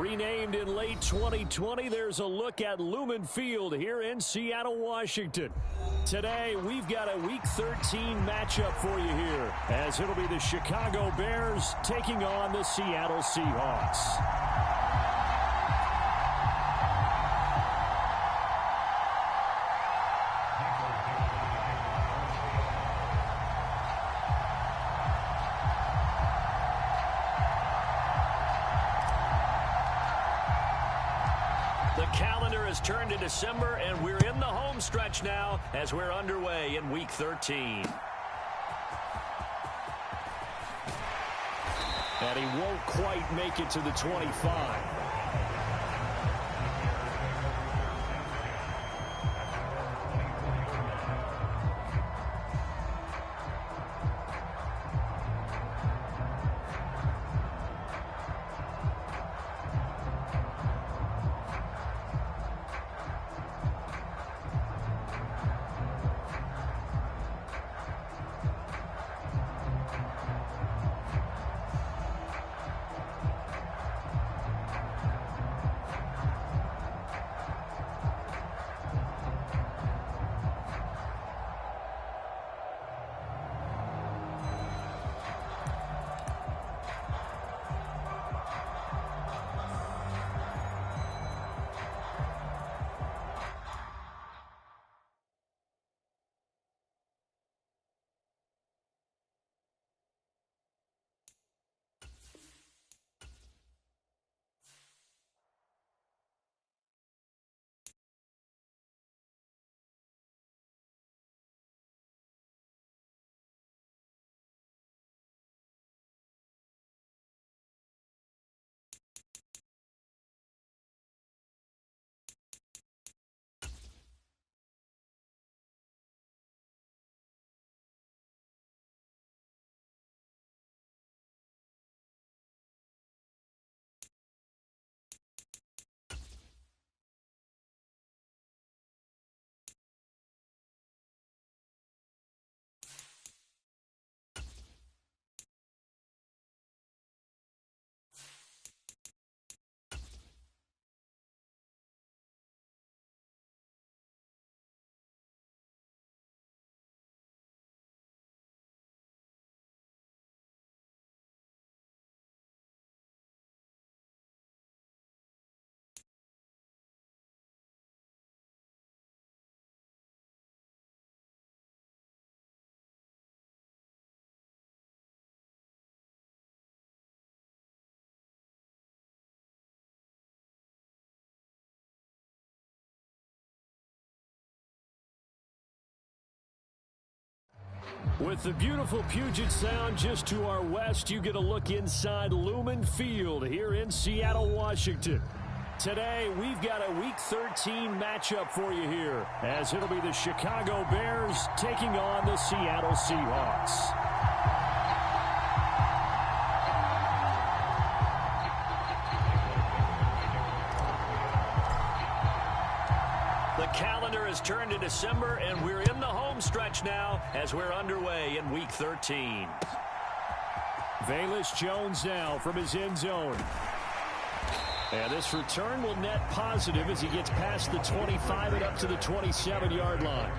Renamed in late 2020, there's a look at Lumen Field here in Seattle, Washington. Today, we've got a Week 13 matchup for you here, as it'll be the Chicago Bears taking on the Seattle Seahawks. The calendar has turned to December, and we're in the home stretch now as we're underway in Week 13. And he won't quite make it to the 25. With the beautiful Puget Sound just to our west, you get a look inside Lumen Field here in Seattle, Washington. Today, we've got a Week 13 matchup for you here, as it'll be the Chicago Bears taking on the Seattle Seahawks. The calendar has turned to December, and we're in the home stretch now as we're underway in Week 13. Velus Jones now from his end zone. And this return will net positive as he gets past the 25 and up to the 27-yard line.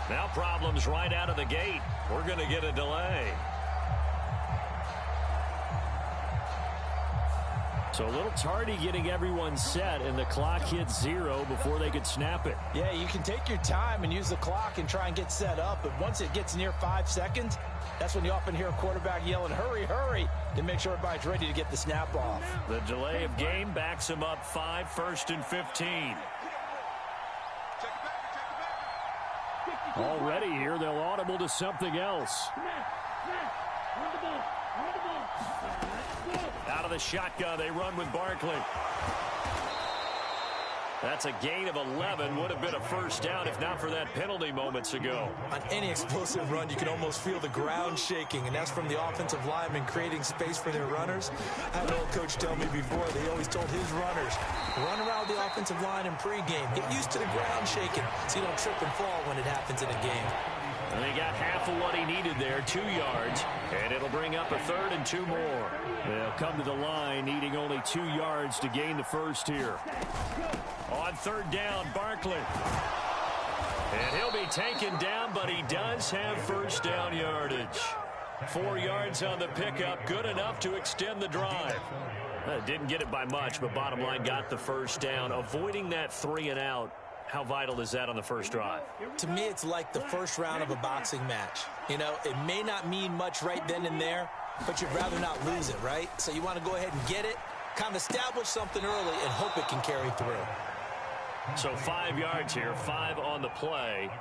Now problems right out of the gate. We're going to get a delay. So a little tardy getting everyone set, and the clock hit 0 before they could snap it. Yeah, you can take your time and use the clock and try and get set up, but once it gets near 5 seconds, that's when you often hear a quarterback yelling, hurry, hurry, to make sure everybody's ready to get the snap off. The delay of game backs him up 5, 1st and 15. Already here, they'll audible to something else. Out of the shotgun, they run with Barkley. That's a gain of 11. Would have been a first down if not for that penalty moments ago. On any explosive run, you can almost feel the ground shaking, and that's from the offensive linemen creating space for their runners. I had an old coach tell me before, they always told his runners, run around the offensive line in pregame. Get used to the ground shaking so you don't trip and fall when it happens in a game. And he got half of what he needed there, 2 yards, and it'll bring up a 3rd and 2 more. They'll come to the line needing only 2 yards to gain the first here. On 3rd down, Barkley. And he'll be taken down, but he does have first down yardage. 4 yards on the pickup, good enough to extend the drive. Didn't get it by much, but bottom line got the first down. Avoiding that 3 and out. How vital is that on the first drive? To me, it's like the first round of a boxing match. You know, it may not mean much right then and there, but you'd rather not lose it, right? So you want to go ahead and get it, kind of establish something early, and hope it can carry through. So 5 yards here, 5 on the play,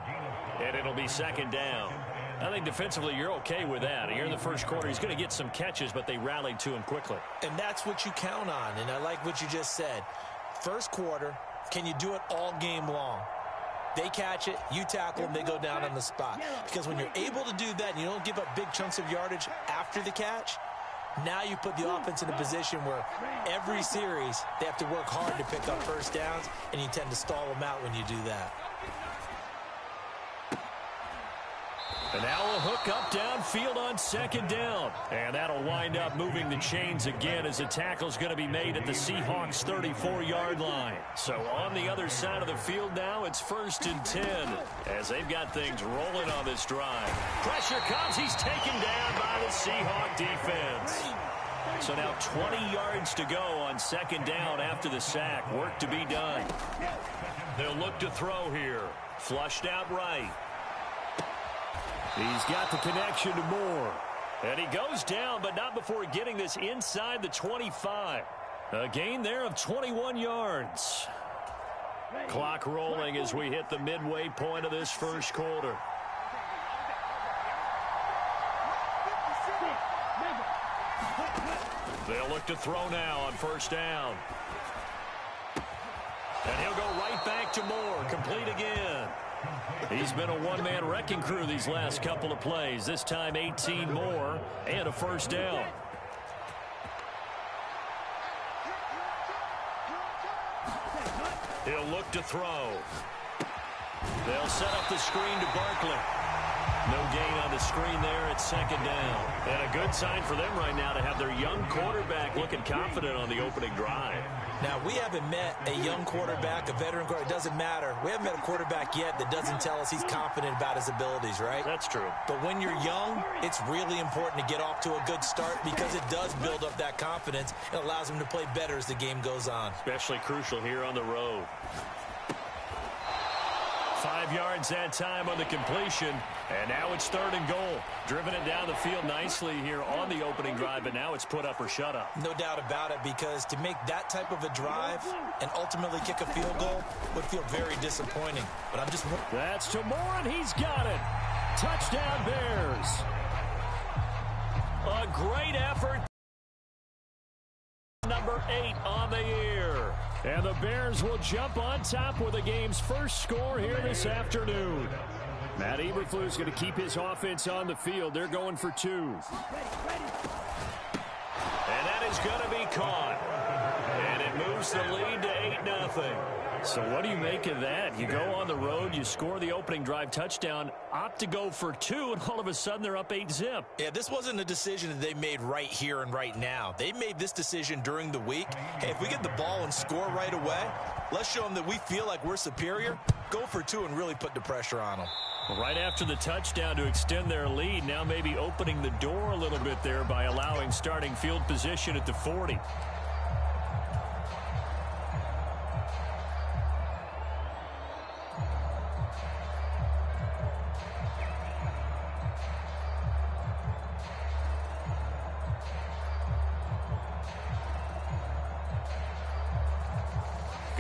and it'll be 2nd down. I think defensively you're okay with that. Here in the first quarter, he's going to get some catches, but they rallied to him quickly. And that's what you count on, and I like what you just said. First quarter, can you do it all game long? They catch it, you tackle them, they go down on the spot. Because when you're able to do that and you don't give up big chunks of yardage after the catch, now you put the offense in a position where every series they have to work hard to pick up first downs, and you tend to stall them out when you do that. And now a hook up downfield on 2nd down. And that'll wind up moving the chains again as the tackle's going to be made at the Seahawks' 34-yard line. So on the other side of the field now, it's 1st and 10 as they've got things rolling on this drive. Pressure comes. He's taken down by the Seahawk defense. So now 20 yards to go on 2nd down after the sack. Work to be done. They'll look to throw here. Flushed out right. He's got the connection to Moore. And he goes down, but not before getting this inside the 25. A gain there of 21 yards. Clock rolling as we hit the midway point of this first quarter. They'll look to throw now on 1st down. And he'll go right back to Moore. Complete again. He's been a one-man wrecking crew these last couple of plays. This time 18 more and a first down. He'll look to throw. They'll set up the screen to Barkley. No gain on the screen there at 2nd down. And a good sign for them right now to have their young quarterback looking confident on the opening drive. Now, we haven't met a young quarterback, a veteran quarterback. It doesn't matter. We haven't met a quarterback yet that doesn't tell us he's confident about his abilities, right? That's true. But when you're young, it's really important to get off to a good start because it does build up that confidence. It allows him to play better as the game goes on. Especially crucial here on the road. 5 yards that time on the completion, and now it's 3rd and goal. Driven it down the field nicely here on the opening drive, but now it's put up or shut up. No doubt about it, because to make that type of a drive and ultimately kick a field goal would feel very disappointing. But I'm just... That's to Moore, and he's got it. Touchdown, Bears. A great effort. Number 8 on the year. And the Bears will jump on top with the game's first score here this afternoon. Matt Eberflus going to keep his offense on the field. They're going for 2. And that is going to be caught. And it moves the lead to 8-0. So what do you make of that? You go on the road, you score the opening drive touchdown, opt to go for 2, and all of a sudden they're up 8-zip. Yeah, this wasn't a decision that they made right here and right now. They made this decision during the week. Hey, if we get the ball and score right away, let's show them that we feel like we're superior. Go for 2 and really put the pressure on them. Right after the touchdown to extend their lead, now maybe opening the door a little bit there by allowing starting field position at the 40.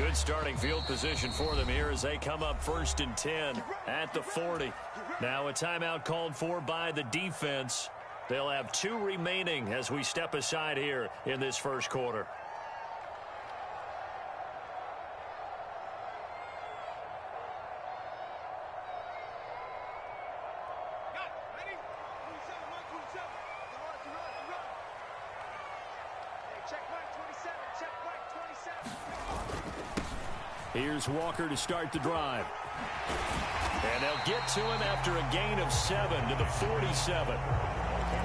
Good starting field position for them here as they come up 1st and 10 at the 40. Now a timeout called for by the defense. They'll have 2 remaining as we step aside here in this first quarter. Here's Walker to start the drive. And they'll get to him after a gain of 7 to the 47.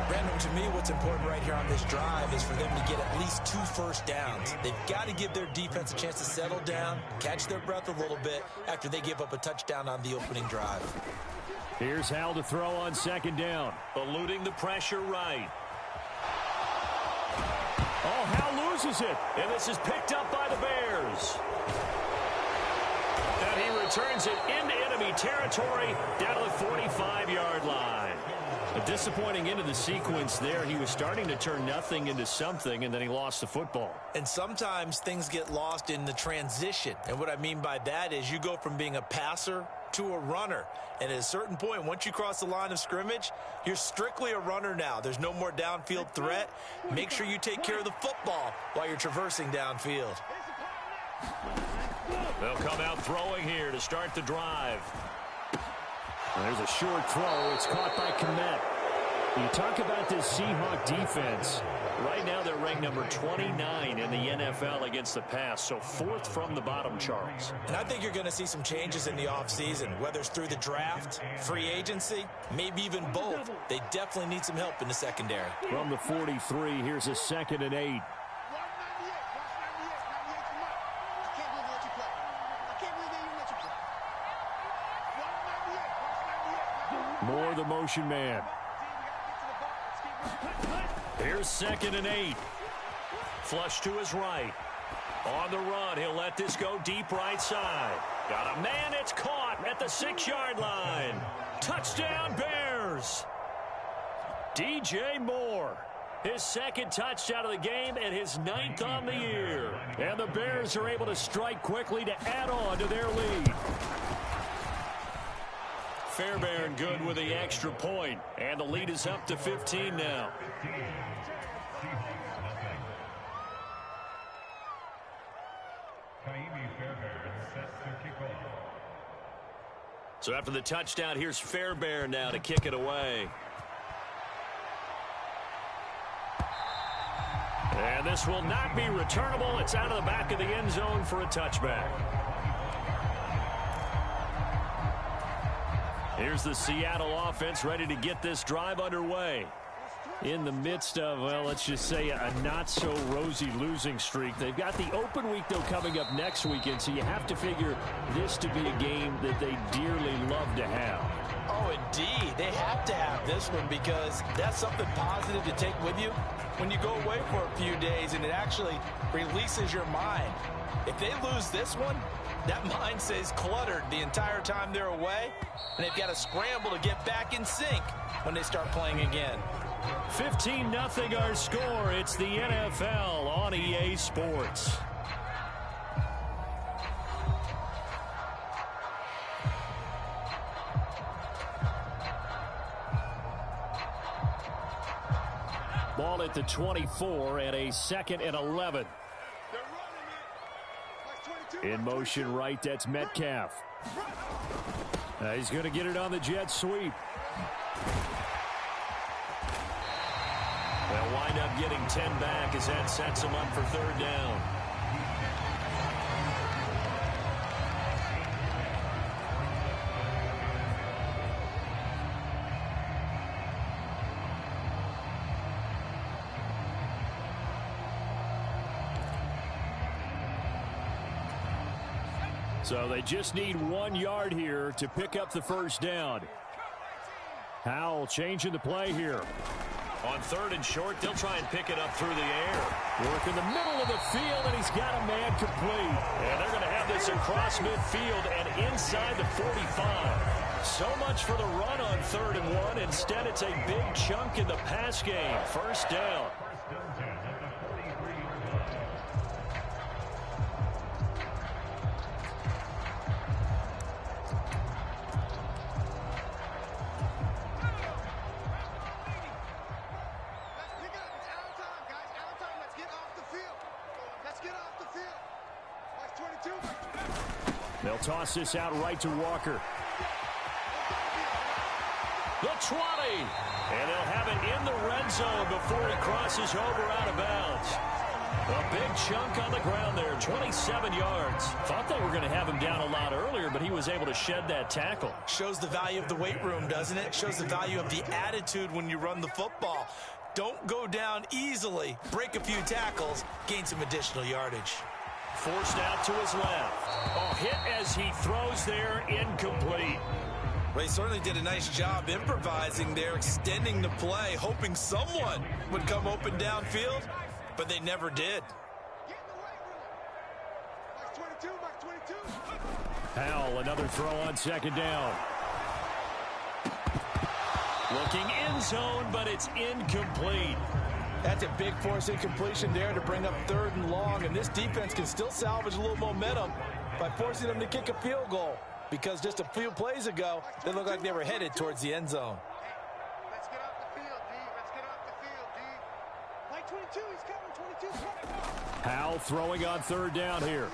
Brandon, to me, what's important right here on this drive is for them to get at least 2 first downs. They've got to give their defense a chance to settle down, catch their breath a little bit after they give up a touchdown on the opening drive. Here's Hal to throw on 2nd down, eluding the pressure right. Oh, Hal loses it, and this is picked up by the Bears. And he returns it into enemy territory down to the 45-yard line. A disappointing end of the sequence there. He was starting to turn nothing into something, and then he lost the football. And sometimes things get lost in the transition. And what I mean by that is you go from being a passer to a runner. And at a certain point, once you cross the line of scrimmage, you're strictly a runner now. There's no more downfield threat. Make sure you take care of the football while you're traversing downfield. They'll come out throwing here to start the drive. There's a short throw. It's caught by Kmet. You talk about this Seahawk defense. Right now they're ranked number 29 in the NFL against the pass, so 4th from the bottom, Charles. And I think you're going to see some changes in the offseason, whether it's through the draft, free agency, maybe even both. They definitely need some help in the secondary. From the 43, here's a 2nd and 8. Moore, the motion man. Here's 2nd and 8. Flush to his right. On the run, he'll let this go deep right side. Got a man, it's caught at the 6-yard line. Touchdown, Bears. DJ Moore. His 2nd touchdown of the game and his 9th on the year. And the Bears are able to strike quickly to add on to their lead. Fairbairn good with the extra point, and the lead is up to 15 now. So after the touchdown, here's Fairbairn now to kick it away. And this will not be returnable. It's out of the back of the end zone for a touchback. Here's the Seattle offense ready to get this drive underway. In the midst of, well, let's just say a not-so-rosy losing streak. They've got the open week, though, coming up next weekend, so you have to figure this to be a game that they dearly love to have. Oh, indeed. They have to have this one because that's something positive to take with you when you go away for a few days, and it actually releases your mind. If they lose this one, that mind stays cluttered the entire time they're away, and they've got to scramble to get back in sync when they start playing again. 15-0 our score. It's the NFL on EA Sports. Ball at the 24 and a 2nd and 11. In motion right, that's Metcalf. He's going to get it on the jet sweep. They'll wind up getting 10 back as that sets them up for 3rd down. So they just need 1 yard here to pick up the 1st down. Howell changing the play here. On 3rd and short, they'll try and pick it up through the air. Work in the middle of the field, and he's got a man complete. And they're going to have this across midfield and inside the 45. So much for the run on 3rd and 1. Instead, it's a big chunk in the pass game. 1st down. They'll toss this out right to Walker. The 20. And they'll have it in the red zone before he crosses over out of bounds. A big chunk on the ground there, 27 yards. Thought they were going to have him down a lot earlier, but he was able to shed that tackle. Shows the value of the weight room, doesn't it? Shows the value of the attitude when you run the football. Don't go down easily. Break a few tackles, gain some additional yardage. Forced out to his left. Oh, hit as he throws there, incomplete. Well, he certainly did a nice job improvising there, extending the play, hoping someone would come open downfield, but they never did. Powell, another throw on second down. Looking end zone, but it's incomplete. That's a big force incompletion there to bring up 3rd and long, and this defense can still salvage a little momentum by forcing them to kick a field goal, because just a few plays ago, they looked like they were headed towards the end zone. Let's get off the field, D. Let's get off the field, D. Like 22, he's coming, 22. Powell throwing on 3rd down here.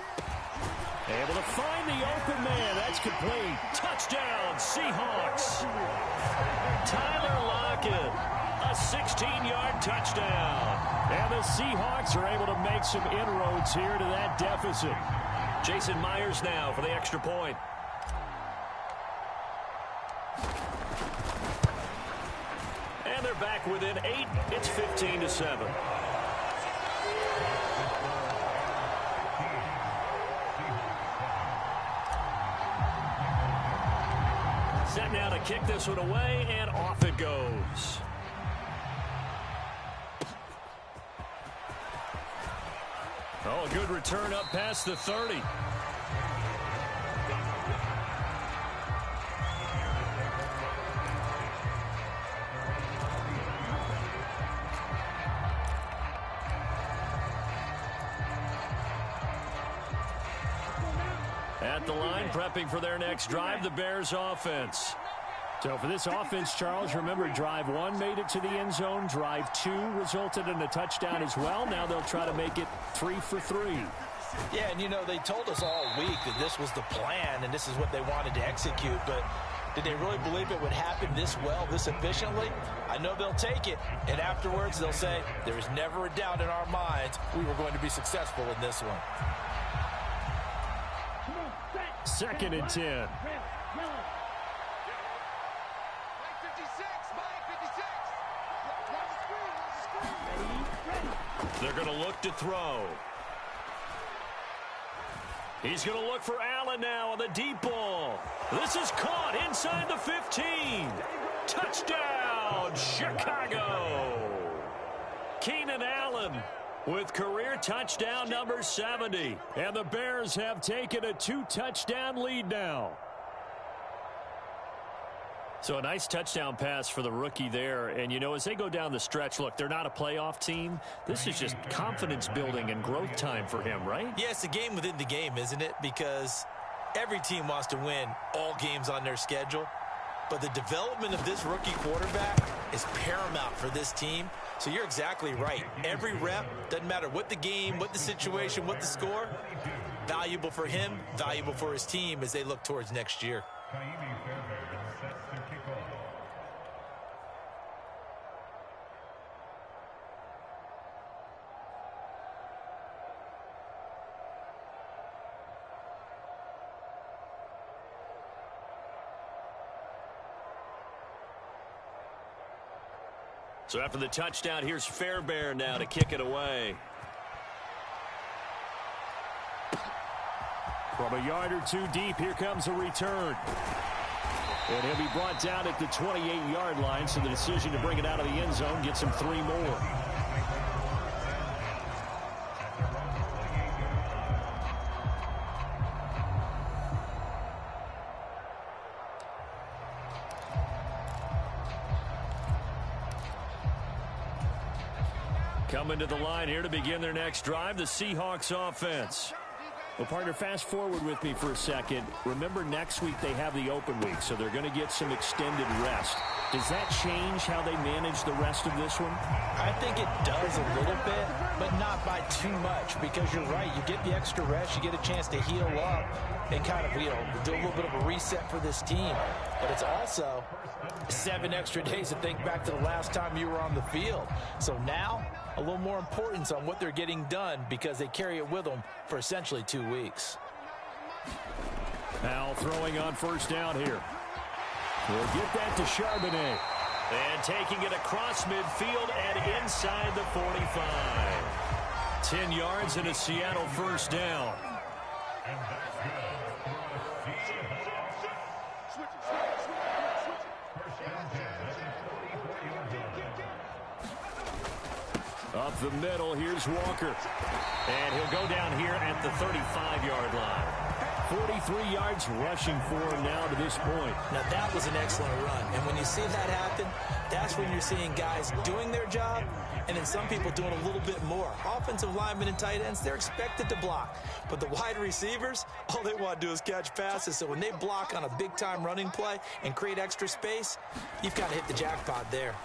Able to find the open man. That's complete. Touchdown, Seahawks. Tyler Lockett, a 16-yard touchdown. And the Seahawks are able to make some inroads here to that deficit. Jason Myers now for the extra point. And they're back within 8. It's 15-7. Set now to kick this one away, and off it goes. Oh, a good return up past the 30. At the line, prepping for their next drive, the Bears offense. So for this offense, Charles, remember, drive 1 made it to the end zone. Drive 2 resulted in a touchdown as well. Now they'll try to make it 3 for 3. Yeah, and you know, they told us all week that this was the plan and this is what they wanted to execute, but did they really believe it would happen this well, this efficiently? I know they'll take it, and afterwards they'll say, there was never a doubt in our minds we were going to be successful in this one. 2nd and 10. They're going to look to throw. He's going to look for Allen now on the deep ball. This is caught inside the 15. Touchdown, Chicago. Keenan Allen with career touchdown number 70. And the Bears have taken a 2-touchdown lead now. So a nice touchdown pass for the rookie there. And, you know, as they go down the stretch, look, they're not a playoff team. This is just confidence building and growth time for him, right? Yeah, it's a game within the game, isn't it? Because every team wants to win all games on their schedule. But the development of this rookie quarterback is paramount for this team. So you're exactly right. Every rep, doesn't matter what the game, what the situation, what the score, valuable for him, valuable for his team as they look towards next year. So after the touchdown, here's Fairbairn now to kick it away. From a yard or 2 deep, here comes a return. And he'll be brought down at the 28-yard line, so the decision to bring it out of the end zone gets him 3 more. Coming to the line here to begin their next drive, the Seahawks offense. Well, partner, fast forward with me for a second. Remember, next week they have the open week, so they're going to get some extended rest. Does that change how they manage the rest of this one? I think it does a little bit, but not by too much, because you're right. You get the extra rest. You get a chance to heal up and kind of, do a little bit of a reset for this team. But it's also 7 extra days to think back to the last time you were on the field. So now, a little more importance on what they're getting done because they carry it with them for essentially 2 weeks. Now throwing on first down here. We'll get that to Charbonnet. And taking it across midfield and inside the 45. 10 yards and a Seattle first down. Up the middle, here's Walker. And he'll go down here at the 35-yard line. 43 yards rushing for him now to this point. Now, that was an excellent run. And when you see that happen, that's when you're seeing guys doing their job and then some people doing a little bit more. Offensive linemen and tight ends, they're expected to block. But the wide receivers, all they want to do is catch passes. So when they block on a big-time running play and create extra space, you've got to hit the jackpot there.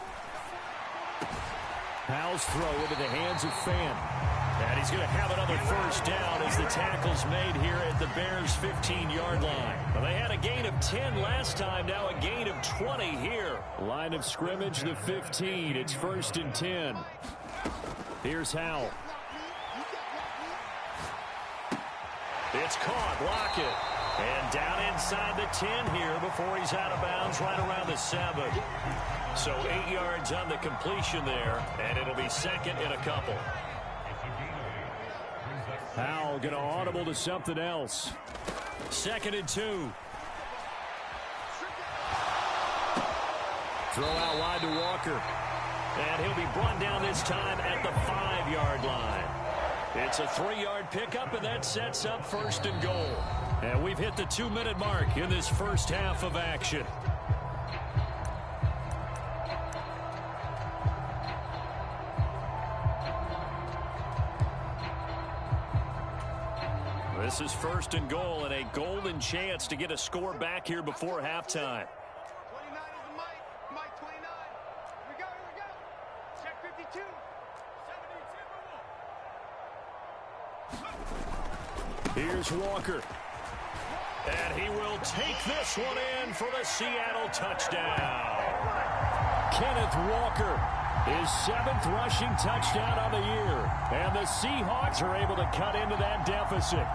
Powell's throw into the hands of Fan. And he's going to have another first down as the tackle's made here at the Bears' 15-yard line. Well, they had a gain of 10 last time, now a gain of 20 here. Line of scrimmage, the 15. It's 1st and 10. Here's Howell. It's caught, block it. And down inside the 10 here before he's out of bounds right around the 7. So 8 yards on the completion there, and it'll be second and a couple. Howell going to audible to something else. 2nd and 2. Throw out wide to Walker. And he'll be brought down this time at the 5-yard line. It's a 3-yard pickup, and that sets up 1st and goal. And we've hit the 2-minute mark in this first half of action. This is 1st and goal and a golden chance to get a score back here before halftime. 29 is the Mike. Mike 29. Here we go. Check 52. 72. Here's Walker. And he will take this one in for the Seattle touchdown. Kenneth Walker, his 7th rushing touchdown on the year. And the Seahawks are able to cut into that deficit.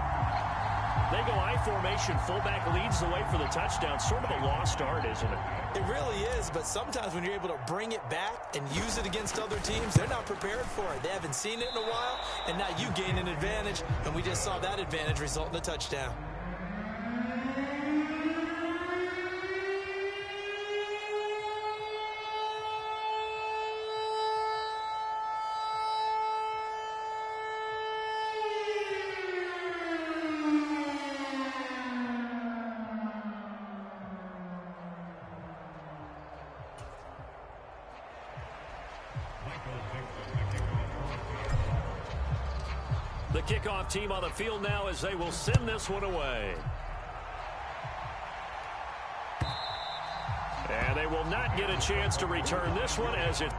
They go I formation, fullback leads the way for the touchdown. Sort of a lost art, isn't it? It really is, but sometimes when you're able to bring it back and use it against other teams, they're not prepared for it. They haven't seen it in a while, and now you gain an advantage, and we just saw that advantage result in a touchdown. The kickoff team on the field now as they will send this one away. And they will not get a chance to return this one as it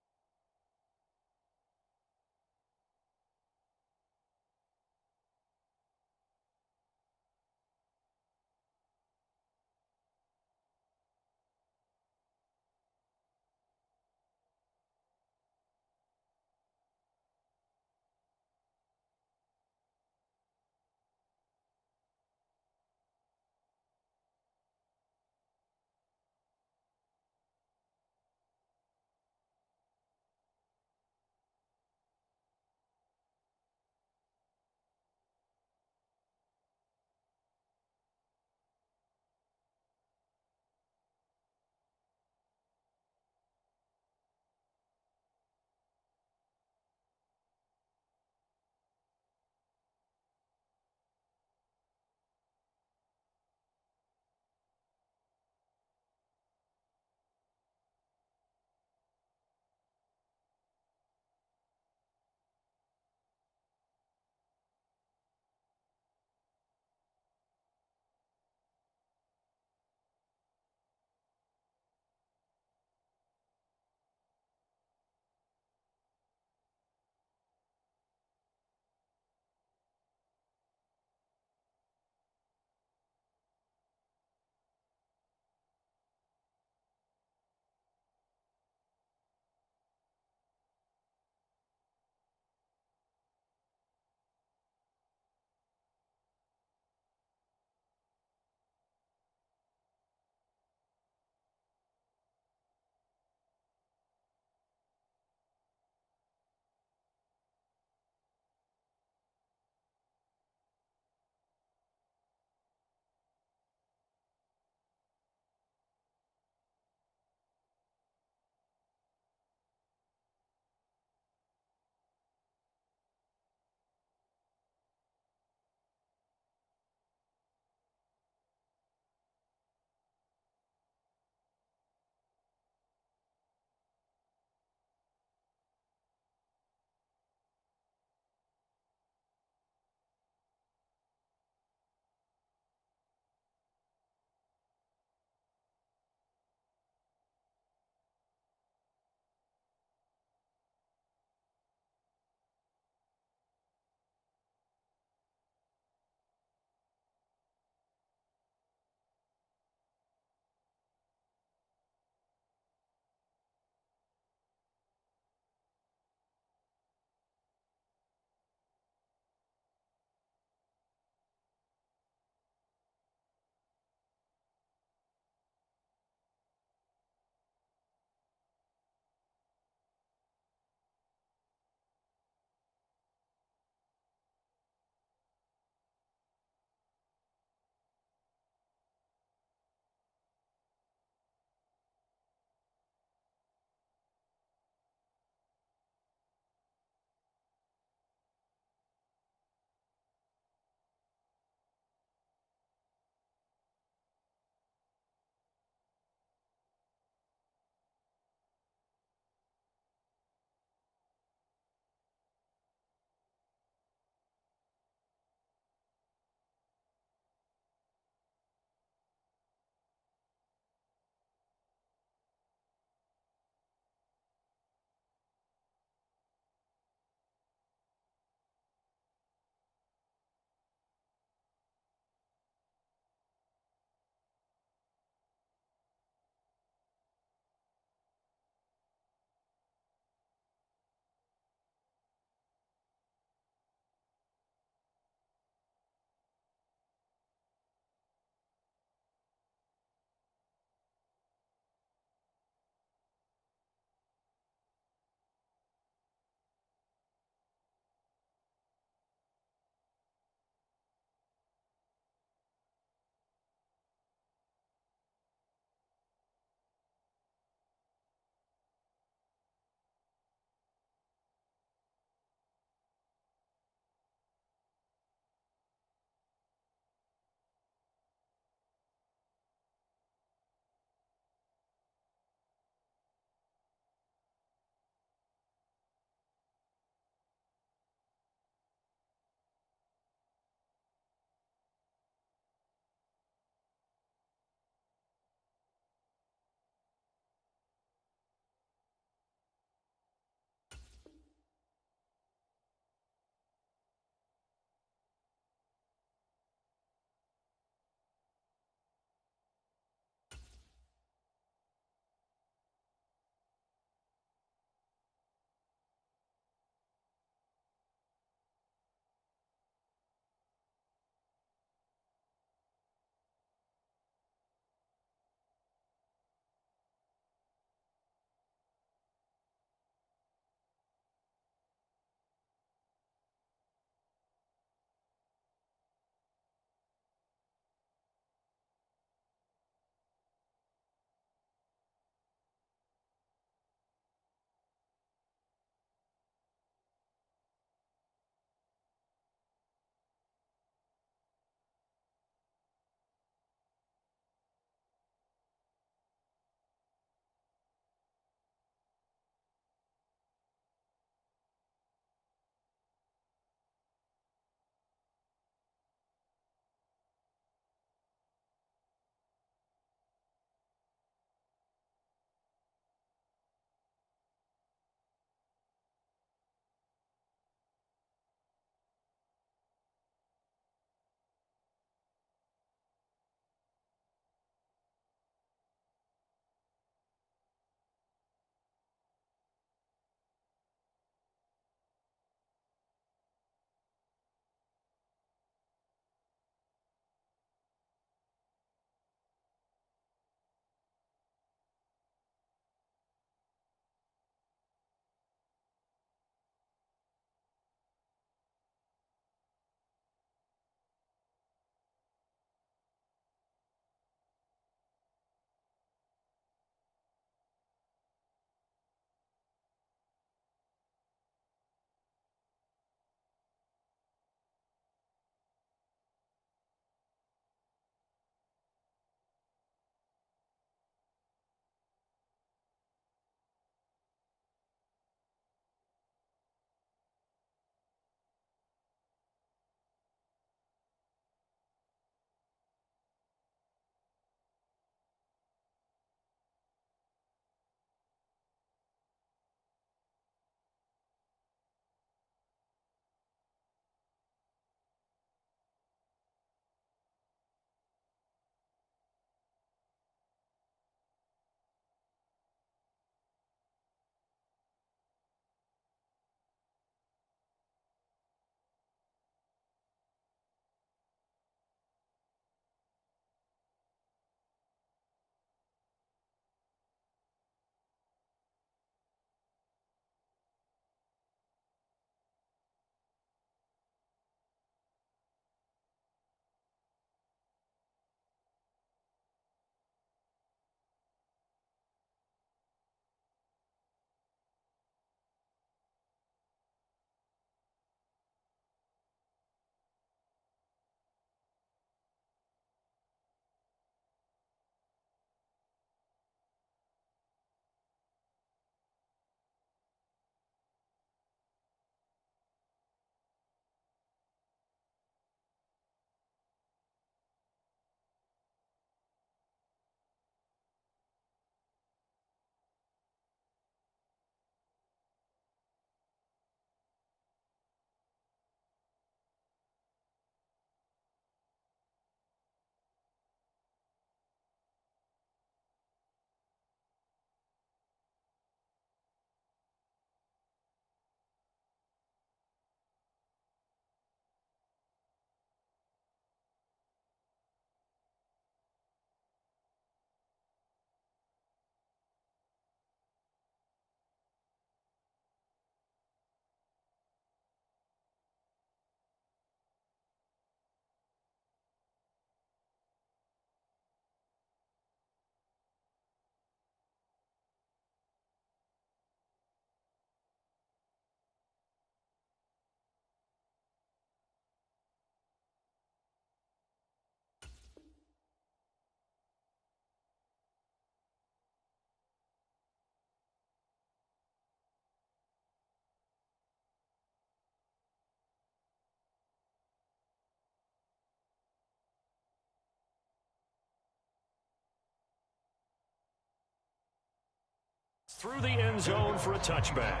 through the end zone for a touchback.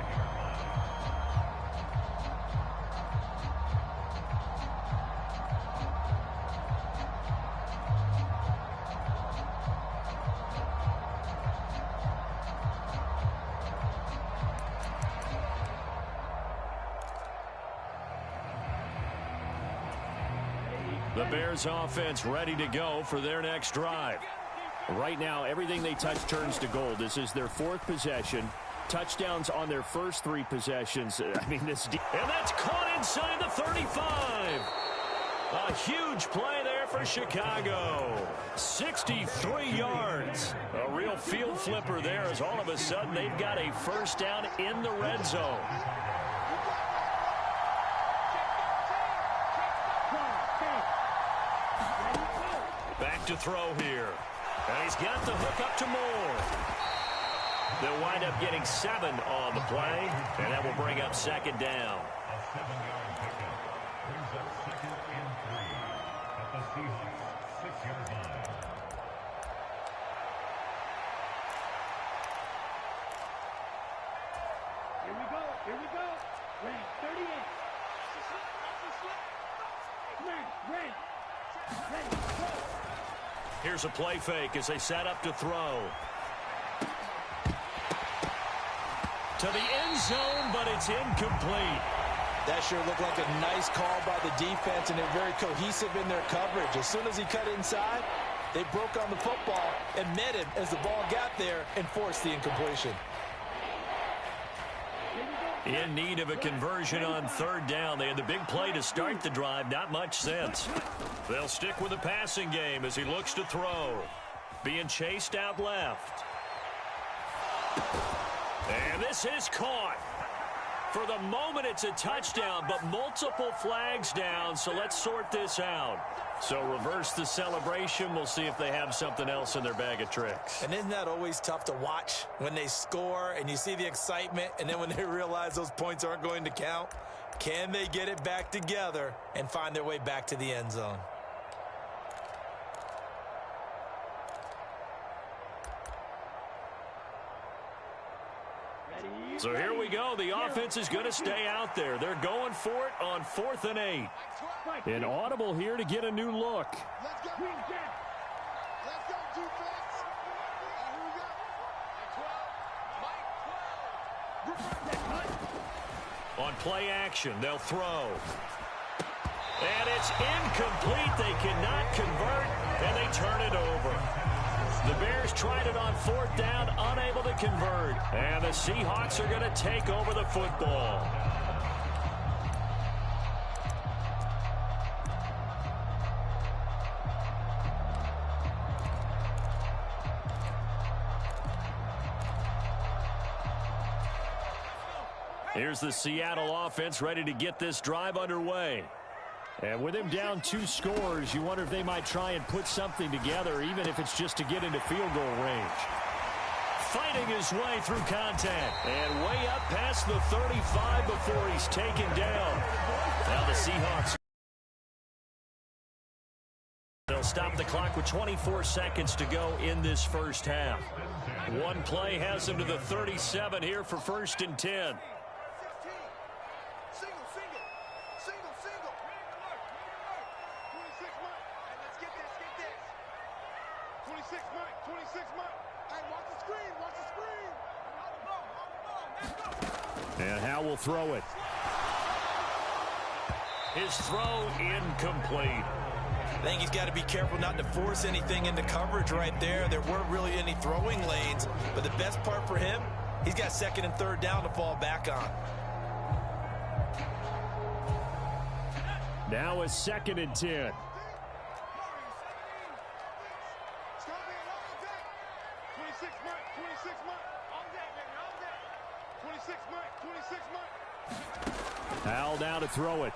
The Bears offense ready to go for their next drive. Right now, everything they touch turns to gold. This is their fourth possession. Touchdowns on their first three possessions. I mean, and that's caught inside the 35. A huge play there for Chicago. 63 yards. A real field flipper there as all of a sudden they've got a first down in the red zone. Back to throw here. And he's got the hook up to Moore. They'll wind up getting 7 on the play, and that will bring up second down. Here we go. Here we go. Red, 38. Red. Ready, go. Here's a play fake as they set up to throw. To the end zone, but it's incomplete. That sure looked like a nice call by the defense, and they're very cohesive in their coverage. As soon as he cut inside, they broke on the football and met him as the ball got there and forced the incompletion. In need of a conversion on third down. They had the big play to start the drive. Not much sense. They'll stick with the passing game as he looks to throw. Being chased out left. And this is caught. For the moment, it's a touchdown, but multiple flags down, so let's sort this out. So reverse the celebration. We'll see if they have something else in their bag of tricks. And isn't that always tough to watch when they score and you see the excitement, and then when they realize those points aren't going to count? Can they get it back together and find their way back to the end zone? So here we go. The offense is going to stay out there. They're going for it on 4th and 8. An audible here to get a new look. Let's go. Let's go, defense. Here we go. On play action, they'll throw. And it's incomplete. They cannot convert, and they turn it over. The Bears tried it on 4th down, unable to convert. And the Seahawks are going to take over the football. Here's the Seattle offense ready to get this drive underway. And with him down 2 scores, you wonder if they might try and put something together, even if it's just to get into field goal range. Fighting his way through contact. And way up past the 35 before he's taken down. Now the Seahawks. They'll stop the clock with 24 seconds to go in this first half. One play has them to the 37 here for 1st and 10. And Howe will throw it. His throw incomplete. I think he's got to be careful not to force anything into coverage right there. There weren't really any throwing lanes, but the best part for him, he's got 2nd and 3rd down to fall back on. Now a 2nd and 10. Howell now to throw it.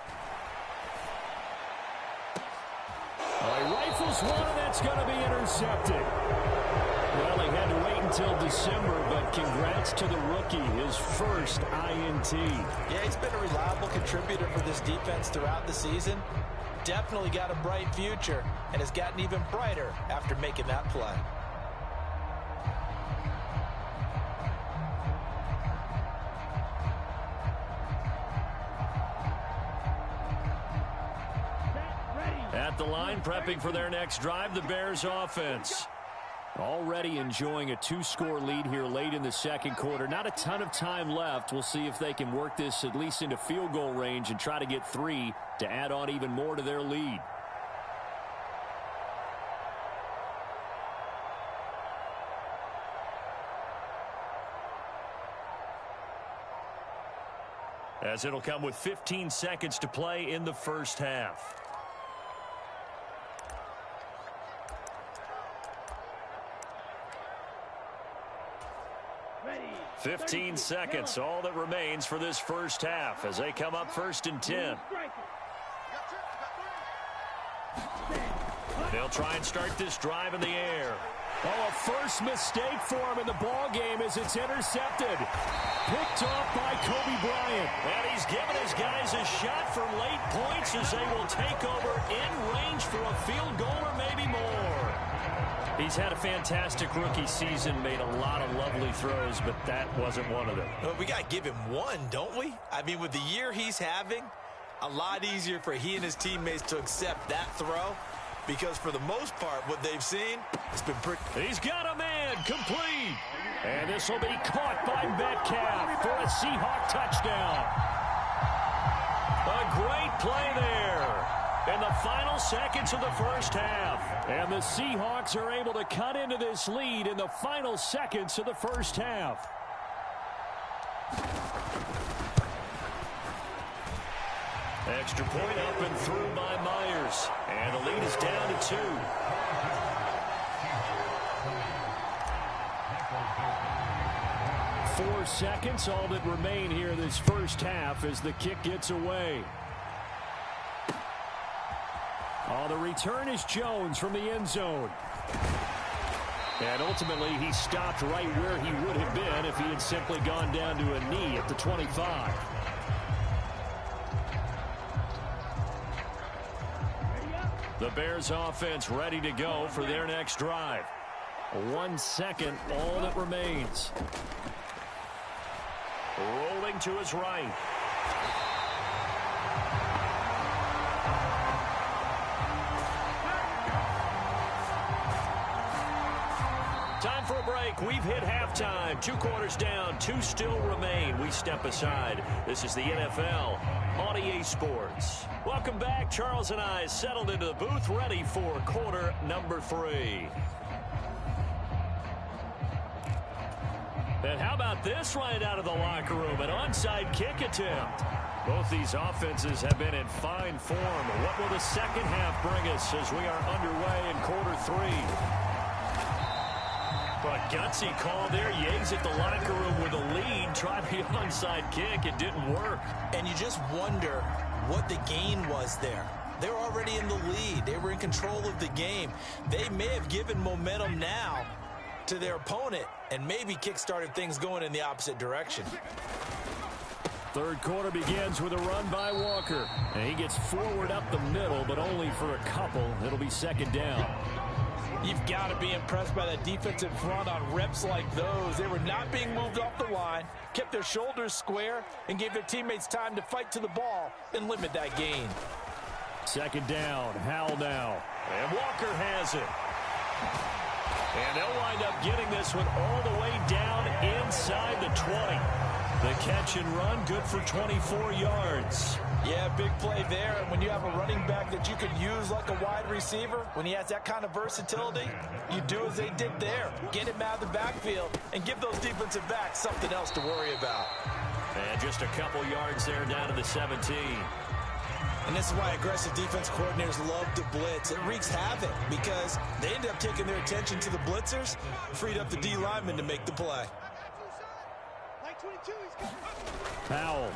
He rifles one, and that's going to be intercepted. Well, he had to wait until December, but congrats to the rookie, his first INT. Yeah, he's been a reliable contributor for this defense throughout the season. Definitely got a bright future, and has gotten even brighter after making that play. At the line, prepping for their next drive, the Bears offense. Already enjoying a 2-score lead here late in the second quarter. Not a ton of time left. We'll see if they can work this at least into field goal range and try to get 3 to add on even more to their lead. As it'll come with 15 seconds to play in the first half. 15 seconds, all that remains for this first half as they come up 1st and 10. They'll try and start this drive in the air. Oh, a first mistake for him in the ball game as it's intercepted. Picked off by Kobe Bryant. And he's given his guys a shot for late points as they will take over in range for a field goal or maybe more. He's had a fantastic rookie season, made a lot of lovely throws, but that wasn't one of them. Well, we got to give him one, don't we? I mean, with the year he's having, a lot easier for he and his teammates to accept that throw because for the most part, what they've seen, it's been pretty. He's got a man, complete. And this will be caught by Metcalf for a Seahawk touchdown. A great play there in the final seconds of the first half. And the Seahawks are able to cut into this lead in the final seconds of the first half. Extra point up and through by Myers. And the lead is down to 2. Four seconds, all that remain here this first half as the kick gets away. Oh, the return is Jones from the end zone. And ultimately, he stopped right where he would have been if he had simply gone down to a knee at the 25. The Bears offense ready to go for their next drive. 1 second, all that remains. Rolling to his right. Time for a break. We've hit halftime. 2 quarters down. 2 still remain. We step aside. This is the NFL on EA Sports. Welcome back. Charles and I settled into the booth, ready for quarter number 3. And how about this right out of the locker room? An onside kick attempt. Both these offenses have been in fine form. What will the second half bring us as we are underway in quarter 3? But gutsy call there. Yates at the locker room with a lead. Tried the onside kick. It didn't work. And you just wonder what the gain was there. They're already in the lead. They were in control of the game. They may have given momentum now to their opponent and maybe kick-started things going in the opposite direction. Third quarter begins with a run by Walker. And he gets forward up the middle, but only for a couple. It'll be second down. You've got to be impressed by that defensive front on reps like those. They were not being moved off the line, kept their shoulders square, and gave their teammates time to fight to the ball and limit that gain. Second down, Howell now. And Walker has it. And they'll wind up getting this one all the way down inside the 20. The catch and run, good for 24 yards. Yeah, big play there. And when you have a running back that you could use like a wide receiver, when he has that kind of versatility, you do as they did there. Get him out of the backfield and give those defensive backs something else to worry about. And just a couple yards there down to the 17. And this is why aggressive defense coordinators love to blitz. It wreaks havoc because they end up taking their attention to the blitzers, freed up the D lineman to make the play. Powell.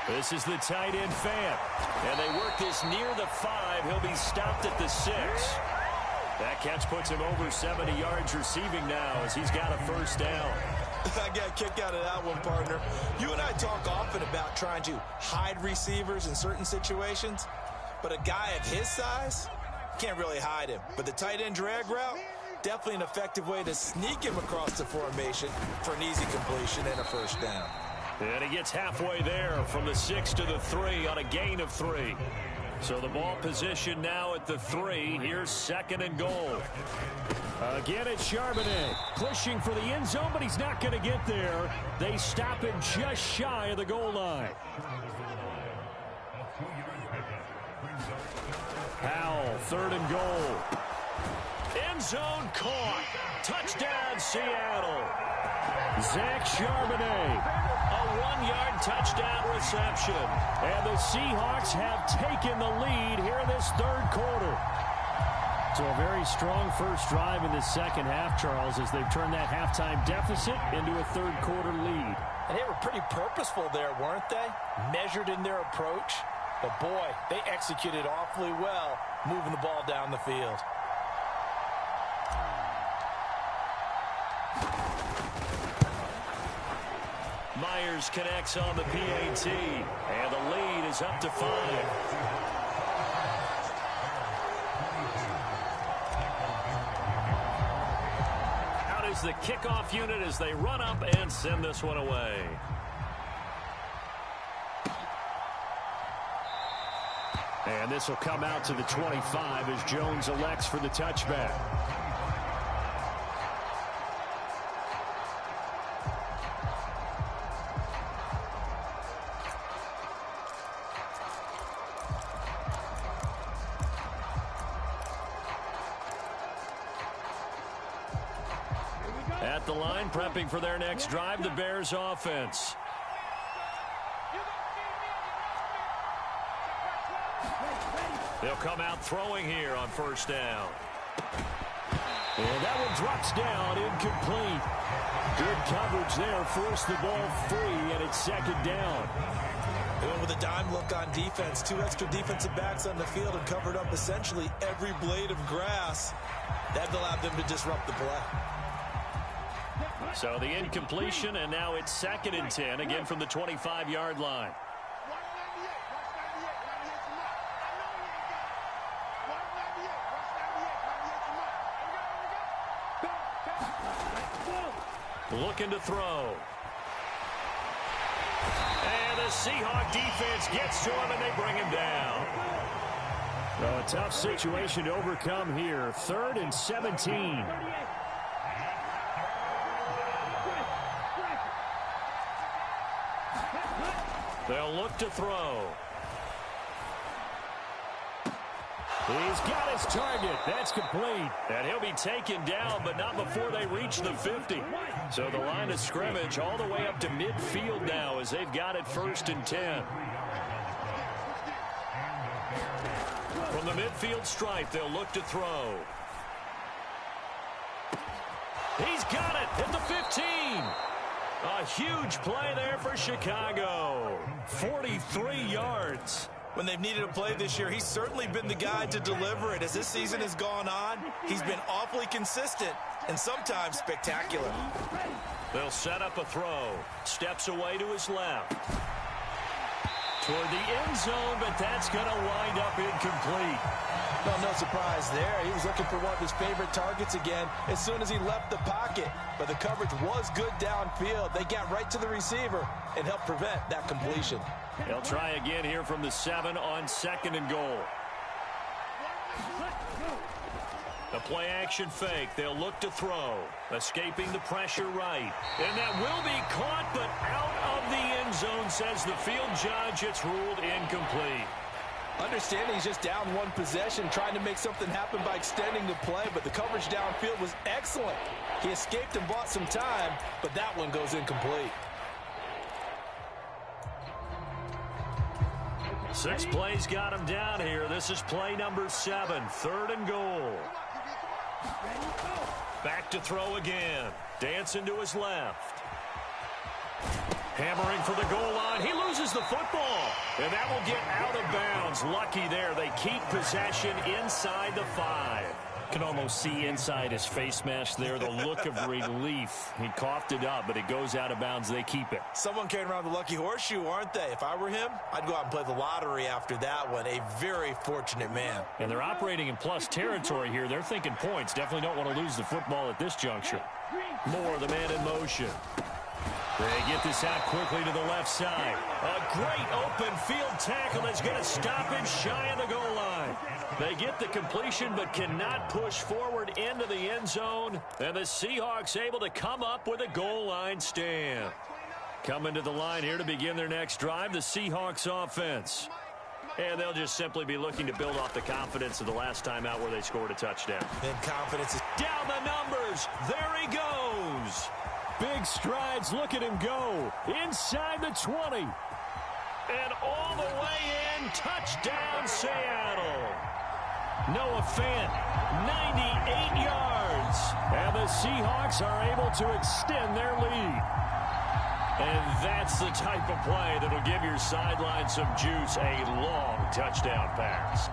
This is the tight end Fant. And they work this near the 5. He'll be stopped at the 6. That catch puts him over 70 yards receiving now as he's got a first down. I got a kick out of that one, partner. You and I talk often about trying to hide receivers in certain situations, but a guy of his size can't really hide him. But the tight end drag route, definitely an effective way to sneak him across the formation for an easy completion and a first down. And he gets halfway there from the 6 to the 3 on a gain of 3. So the ball position now at the 3. Here's 2nd and goal. Again, it's Charbonnet pushing for the end zone, but he's not going to get there. They stop him just shy of the goal line. Howell, 3rd and goal. End zone caught. Touchdown, Seattle. Zach Charbonnet, a 1-yard touchdown reception. And the Seahawks have taken the lead here in this 3rd quarter. So a very strong first drive in the second half, Charles, as they've turned that halftime deficit into a 3rd quarter lead. And they were pretty purposeful there, weren't they? Measured in their approach. But boy, they executed awfully well, moving the ball down the field. Myers connects on the PAT, and the lead is up to 5. Out is the kickoff unit as they run up and send this one away. And this will come out to the 25 as Jones elects for the touchback. At the line, prepping for their next drive, the Bears offense. They'll come out throwing here on 1st down. And that one drops down, incomplete. Good coverage there, forced the ball free, and it's 2nd down. They went with a dime look on defense. 2 extra defensive backs on the field and covered up essentially every blade of grass. That allowed them to disrupt the play. So the incompletion, and now it's 2nd and 10, again from the 25-yard line. Looking to throw. And the Seahawk defense gets to him, and they bring him down. Oh, a tough situation to overcome here. 3rd and 17. They'll look to throw. He's got his target. That's complete. And he'll be taken down, but not before they reach the 50. So the line of scrimmage all the way up to midfield now as they've got it 1st and 10. From the midfield stripe, they'll look to throw. He's got it at the 15. A huge play there for Chicago. 43 yards. When they've needed a play this year, he's certainly been the guy to deliver it. As this season has gone on, he's been awfully consistent and sometimes spectacular. They'll set up a throw. Steps away to his left. Toward the end zone, but that's going to wind up incomplete. Well, no surprise there. He was looking for one of his favorite targets again as soon as he left the pocket. But the coverage was good downfield. They got right to the receiver and helped prevent that completion. They'll try again here from the 7 on 2nd and goal. A play action fake. They'll look to throw. Escaping the pressure right. And that will be caught, but out of the end zone, says the field judge. It's ruled incomplete. Understanding he's just down one possession, trying to make something happen by extending the play, but the coverage downfield was excellent. He escaped and bought some time, but that one goes incomplete. 6 plays got him down here. This is play number 7, 3rd and goal. Back to throw again. Dancing to his left. Hammering for the goal line. He loses the football. And that will get out of bounds. Lucky there. They keep possession inside the 5. Can almost see inside his face mask there the look of relief. He coughed it up, but it goes out of bounds. They keep it. Someone came around the lucky horseshoe, aren't they? If I were him, I'd go out and play the lottery after that one. A very fortunate man. And they're operating in plus territory here. They're thinking points. Definitely don't want to lose the football at this juncture. Moore, the man in motion. They get this out quickly to the left side. A great open field tackle that's going to stop him shy of the goal line. They get the completion but cannot push forward into the end zone. And the Seahawks able to come up with a goal line stand. Coming to the line here to begin their next drive, the Seahawks offense. And they'll just simply be looking to build off the confidence of the last time out where they scored a touchdown. And confidence is down the numbers. There he goes. Big strides. Look at him go. Inside the 20. And all the way in. Touchdown, Seattle. Noah Fant, 98 yards. And the Seahawks are able to extend their lead. And that's the type of play that'll give your sideline some juice. A long touchdown pass.